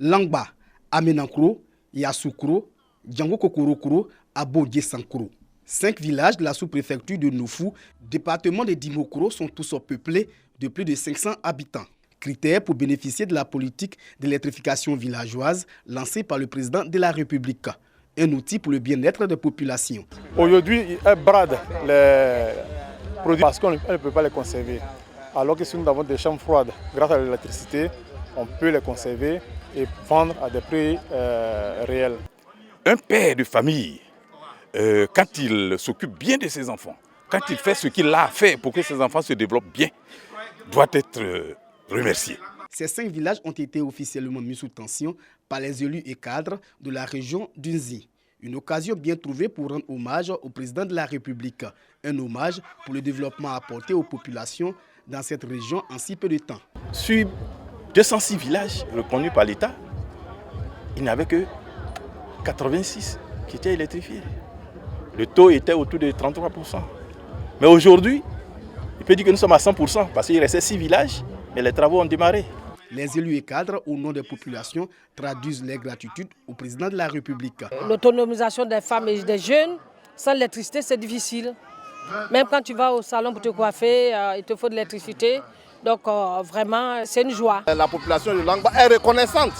Langba, Amenankuro, Yassoukro, Django Kokorokoro, Abodje Sankoro. 5 villages de la sous-préfecture de Noufou, département de Dimokoro, sont tous peuplés de plus de 500 habitants. Critère pour bénéficier de la politique d'électrification villageoise lancée par le président de la République. Un outil pour le bien-être des populations. Aujourd'hui, elle brade les produits parce qu'on ne peut pas les conserver. Alors que si nous avons des chambres froides, grâce à l'électricité, on peut les conserver et vendre à des prix réels. Un père de famille, quand il s'occupe bien de ses enfants, quand il fait ce qu'il a à faire pour que ses enfants se développent bien, doit être remercié. Ces 5 villages ont été officiellement mis sous tension par les élus et cadres de la région d'Unzi. Une occasion bien trouvée pour rendre hommage au président de la République. Un hommage pour le développement apporté aux populations dans cette région en si peu de temps. Sur 206 villages reconnus par l'État, il n'y avait que 86 qui étaient électrifiés. Le taux était autour de 33%. Mais aujourd'hui, il peut dire que nous sommes à 100% parce qu'il restait 6 villages, mais les travaux ont démarré. Les élus et cadres, au nom des populations, traduisent leur gratitude au président de la République. L'autonomisation des femmes et des jeunes, sans l'électricité, c'est difficile. Même quand tu vas au salon pour te coiffer, il te faut de l'électricité. Donc vraiment, c'est une joie. La population de Langba est reconnaissante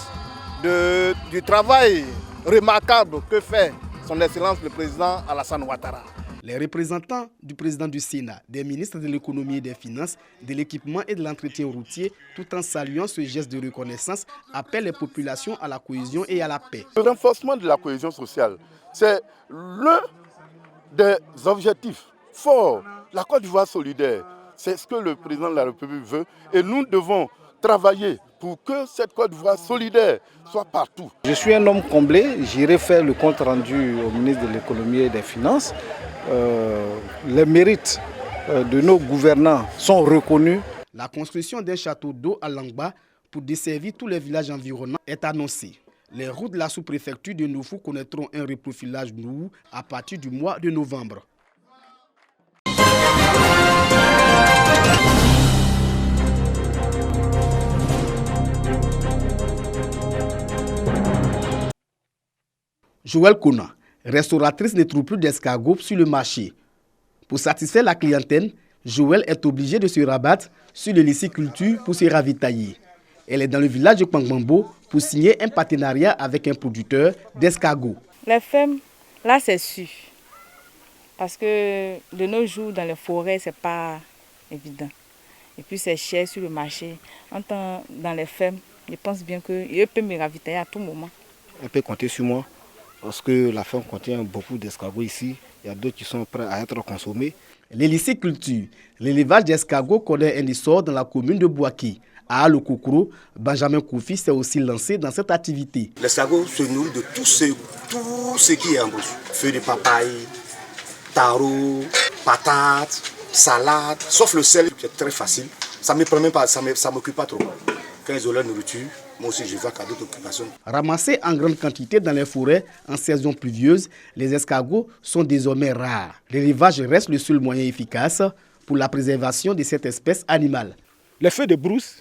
du travail remarquable que fait son Excellence le président Alassane Ouattara. Les représentants du président du Sénat, des ministres de l'économie et des finances, de l'équipement et de l'entretien routier, tout en saluant ce geste de reconnaissance, appellent les populations à la cohésion et à la paix. Le renforcement de la cohésion sociale, c'est l'un des objectifs forts. La Côte d'Ivoire solidaire, c'est ce que le président de la République veut et nous devons travailler pour que cette Côte d'Ivoire solidaire soit partout. Je suis un homme comblé, j'irai faire le compte rendu au ministre de l'économie et des finances. Les mérites de nos gouvernants sont reconnus. La construction d'un château d'eau à Langba pour desservir tous les villages environnants est annoncée. Les routes de la sous-préfecture de Noufou connaîtront un reprofilage nouveau à partir du mois de novembre. Joël Kona, restauratrice, ne trouve plus d'escargots sur le marché. Pour satisfaire la clientèle, Joël est obligée de se rabattre sur le lycée-culture pour se ravitailler. Elle est dans le village de Kwangbambo pour signer un partenariat avec un producteur d'escargots. Les femmes, là c'est sûr. Parce que de nos jours, dans les forêts, ce n'est pas évident. Et puis c'est cher sur le marché. En temps, dans les fermes, je pense bien qu'elle peut me ravitailler à tout moment. Elle peut compter sur moi. Parce que la ferme contient beaucoup d'escargots ici, il y a d'autres qui sont prêts à être consommés. Les lycées culture, l'élevage d'escargots connaît un essor dans la commune de Bouaké. À Alokokoro, Benjamin Koufi s'est aussi lancé dans cette activité. L'escargot se nourrit de tout ce qui est en bouche. Feuilles de papaye, taro, patates, salade, sauf le sel qui est très facile. Ça ne me prend même pas, ça m'occupe pas trop. Quand ils ont leur nourriture, moi aussi je vais à d'autres occupations. Ramassés en grande quantité dans les forêts en saison pluvieuse, les escargots sont désormais rares. L'élevage reste le seul moyen efficace pour la préservation de cette espèce animale. Les feux de brousse,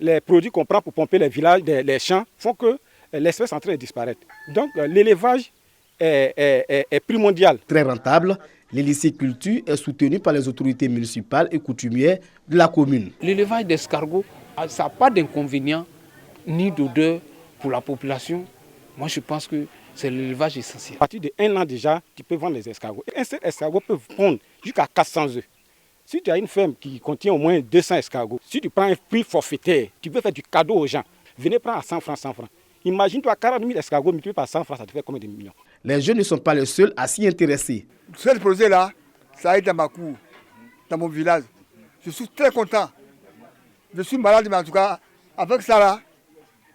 les produits qu'on prend pour pomper les villages, les champs, font que l'espèce est en train de disparaître. Donc l'élevage est primordial. Très rentable, l'héliciculture est soutenue par les autorités municipales et coutumières de la commune. L'élevage d'escargots, ça n'a pas d'inconvénient ni d'odeur pour la population. Moi, je pense que c'est l'élevage essentiel. À partir d'1 an déjà, tu peux vendre les escargots. Un seul escargot peut pondre jusqu'à 400 œufs. Si tu as une ferme qui contient au moins 200 escargots, si tu prends un prix forfaitaire, tu peux faire du cadeau aux gens. Venez prendre à 100 francs, 100 francs. Imagine-toi 40 000 escargots multipliés par 100 francs, ça te fait combien de millions? Les jeunes ne sont pas les seuls à s'y intéresser. Ce projet-là, ça a été dans ma cour, dans mon village. Je suis très content. Je suis malade, mais en tout cas, avec ça là,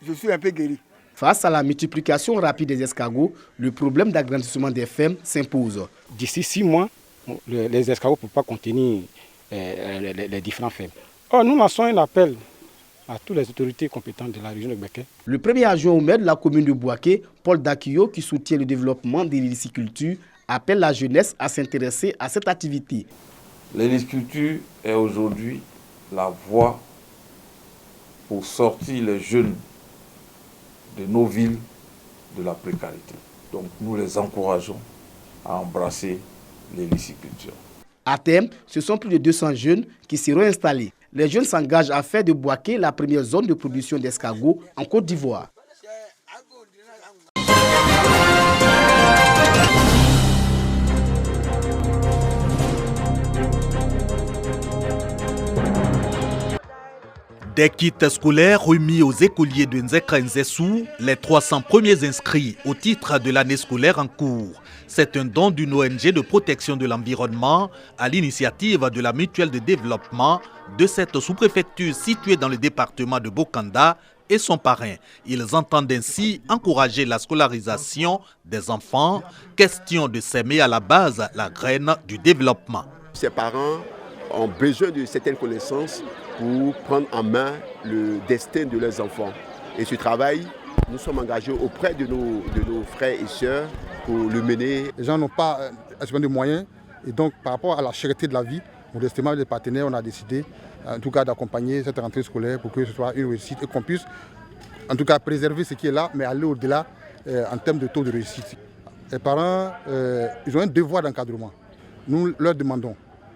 je suis un peu guéri. Face à la multiplication rapide des escargots, le problème d'agrandissement des fermes s'impose. D'ici 6 mois, les escargots ne peuvent pas contenir les différentes fermes. Or, nous lançons un appel à toutes les autorités compétentes de la région de Beké. Le premier adjoint au maire de la commune de Bouaké, Paul Dakio, qui soutient le développement de l'héliciculture, appelle la jeunesse à s'intéresser à cette activité. L'héliciculture est aujourd'hui la voie pour sortir les jeunes de nos villes de la précarité. Donc nous les encourageons à embrasser les lycicultures. À terme, ce sont plus de 200 jeunes qui seront installés. Les jeunes s'engagent à faire de Boaké la première zone de production d'escargots en Côte d'Ivoire. Des kits scolaires remis aux écoliers de Nzekra Nzessou, les 300 premiers inscrits au titre de l'année scolaire en cours. C'est un don d'une ONG de protection de l'environnement à l'initiative de la mutuelle de développement de cette sous-préfecture située dans le département de Bokanda et son parrain. Ils entendent ainsi encourager la scolarisation des enfants, question de s'aimer à la base la graine du développement. Ces parents ont besoin de certaines connaissances pour prendre en main le destin de leurs enfants. Et ce travail, nous sommes engagés auprès de nos frères et sœurs pour le mener. Les gens n'ont pas de moyens et donc par rapport à la cherté de la vie, modestement avec les partenaires, on a décidé en tout cas d'accompagner cette rentrée scolaire pour que ce soit une réussite et qu'on puisse en tout cas préserver ce qui est là, mais aller au-delà en termes de taux de réussite. Les parents, ils ont un devoir d'encadrement. Nous leur demandons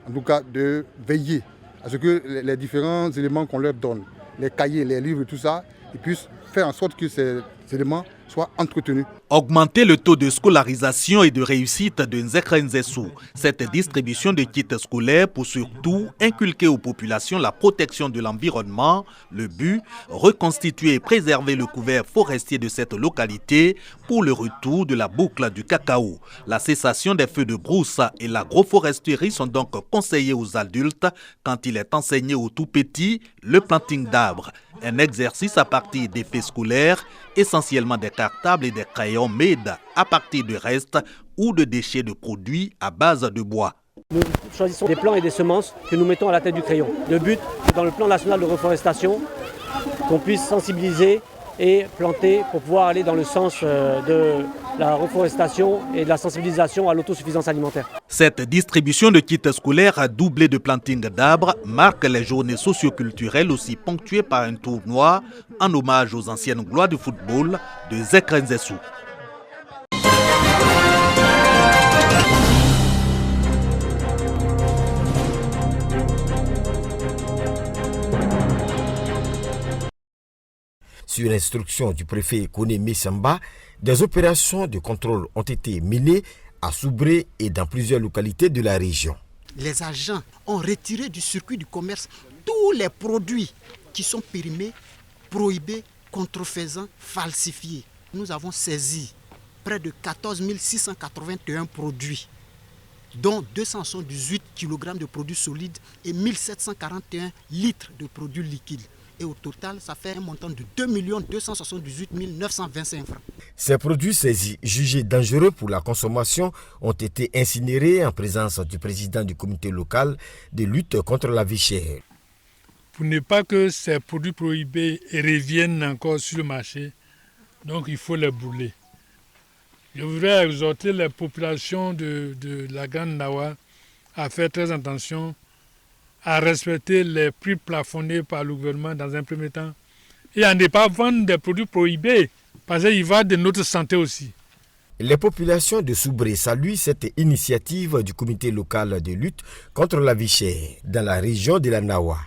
en tout cas de veiller à ce que les différents éléments qu'on leur donne, les cahiers, les livres, tout ça, ils puissent faire en sorte que ces éléments soient entretenus. Augmenter le taux de scolarisation et de réussite de Nzekra Nzessou. Cette distribution de kits scolaires pour surtout inculquer aux populations la protection de l'environnement. Le but, reconstituer et préserver le couvert forestier de cette localité pour le retour de la boucle du cacao. La cessation des feux de brousse et l'agroforesterie sont donc conseillés aux adultes quand il est enseigné aux tout-petits le planting d'arbres. Un exercice à partir d'effets scolaires, essentiellement des cartables et des crayons made à partir de restes ou de déchets de produits à base de bois. Nous choisissons des plants et des semences que nous mettons à la tête du crayon. Le but, c'est dans le plan national de reforestation qu'on puisse sensibiliser et planter pour pouvoir aller dans le sens de la reforestation et de la sensibilisation à l'autosuffisance alimentaire. Cette distribution de kits scolaires doublée de planting d'arbres marque les journées socioculturelles aussi ponctuées par un tournoi en hommage aux anciennes gloires du football de Nzekra Nzessou. Sur instruction du préfet Kone Messamba, des opérations de contrôle ont été menées à Soubré et dans plusieurs localités de la région. Les agents ont retiré du circuit du commerce tous les produits qui sont périmés, prohibés, contrefaisants, falsifiés. Nous avons saisi près de 14 681 produits, dont 278 kg de produits solides et 1741 litres de produits liquides. Et au total, ça fait un montant de 2 278 925 francs. Ces produits saisis, jugés dangereux pour la consommation, ont été incinérés en présence du président du comité local de lutte contre la vie chère. Pour ne pas que ces produits prohibés reviennent encore sur le marché, donc il faut les brûler. Je voudrais exhorter les populations de la Grande Nawa à faire très attention à respecter les prix plafonnés par le gouvernement dans un premier temps et à ne pas vendre des produits prohibés parce qu'il va de notre santé aussi. Les populations de Soubré saluent cette initiative du comité local de lutte contre la vie chère dans la région de la Nawa.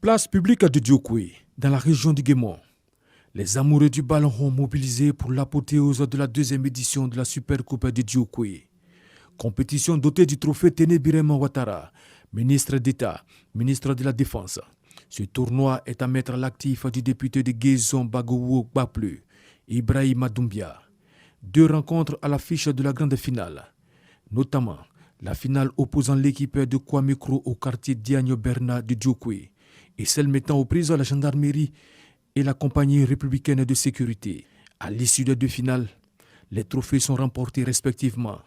Place publique de Diokwe, dans la région du Guémon. Les amoureux du ballon ont mobilisé pour l'apothéose de la deuxième édition de la Super Coupe de Diokwe. Compétition dotée du trophée Téné Birema Ouattara, ministre d'État, ministre de la Défense. Ce tournoi est à mettre à l'actif du député de Guézon Bagowo Baplu, Ibrahima Doumbia. 2 rencontres à l'affiche de la grande finale, notamment la finale opposant l'équipe de Kwamekro au quartier Diagno Berna de Diokwe et celle mettant aux prises la gendarmerie et la compagnie républicaine de sécurité. À l'issue des 2 finales, les trophées sont remportés respectivement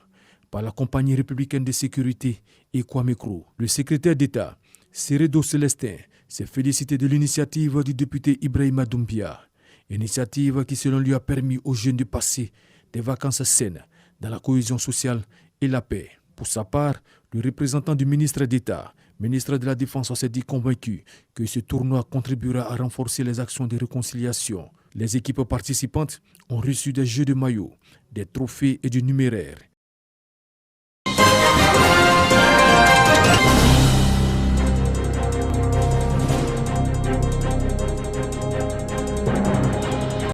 par la compagnie républicaine de sécurité et Kwamekro. Le secrétaire d'État, Seredo Célestin, s'est félicité de l'initiative du député Ibrahima Doumbia, initiative qui selon lui a permis aux jeunes de passer des vacances saines dans la cohésion sociale et la paix. Pour sa part, le représentant du ministre d'État, ministre de la Défense, s'est dit convaincu que ce tournoi contribuera à renforcer les actions de réconciliation. Les équipes participantes ont reçu des jeux de maillots, des trophées et du numéraire.